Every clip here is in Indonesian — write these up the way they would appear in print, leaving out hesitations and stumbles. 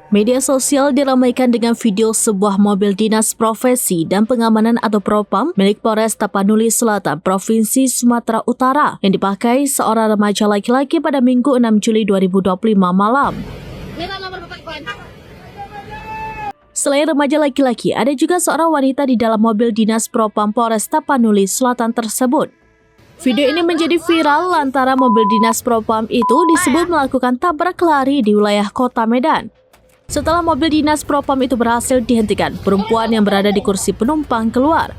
Media sosial diramaikan dengan video sebuah mobil dinas profesi dan pengamanan atau propam milik Polres Tapanuli Selatan, Provinsi Sumatera Utara yang dipakai seorang remaja laki-laki pada Minggu 6 Juli 2025 malam. Selain remaja laki-laki, ada juga seorang wanita di dalam mobil dinas propam Polres Tapanuli Selatan tersebut. Video ini menjadi viral lantaran mobil dinas propam itu disebut melakukan tabrak lari di wilayah Kota Medan. Setelah mobil dinas propam itu berhasil dihentikan, perempuan yang berada di kursi penumpang keluar.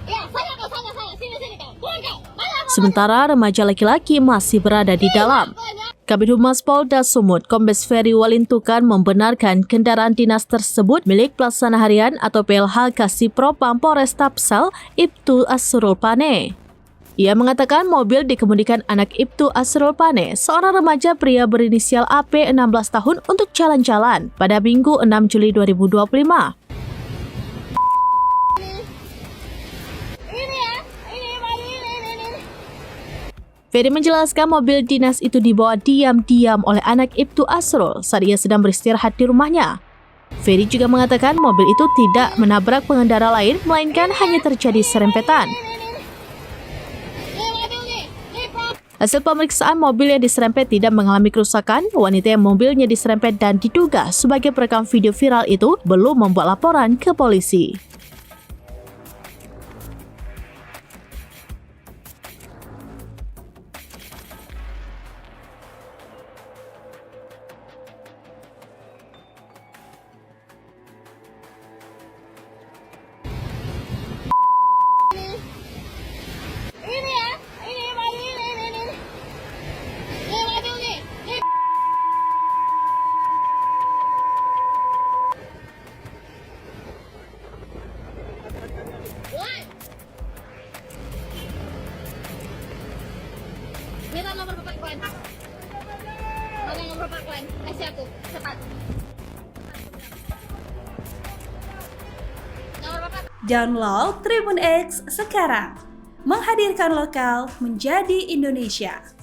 Sementara remaja laki-laki masih berada di dalam. Kabid Humas Polda Sumut, Kombes Ferry Walintukan membenarkan kendaraan dinas tersebut milik Pelaksana Harian atau PLH Kasih Propam Polres Tapsel, Ibtu Asrul Pane. Ia mengatakan mobil dikemudikan anak Ibtu Asrul Pane, seorang remaja pria berinisial AP 16 tahun untuk jalan-jalan pada Minggu 6 Juli 2025. Ferry menjelaskan mobil dinas itu dibawa diam-diam oleh anak Ibtu Asrul saat ia sedang beristirahat di rumahnya. Ferry juga mengatakan mobil itu tidak menabrak pengendara lain, melainkan hanya terjadi serempetan. Hasil pemeriksaan mobil yang diserempet tidak mengalami kerusakan. Wanita yang mobilnya diserempet dan diduga sebagai perekam video viral itu belum membuat laporan ke polisi. Minta nomor Bapak Klan. Mana nomor Bapak Klan? Kasih aku, cepat. Nomor Bapak. Download Tribun X sekarang. Menghadirkan lokal menjadi Indonesia.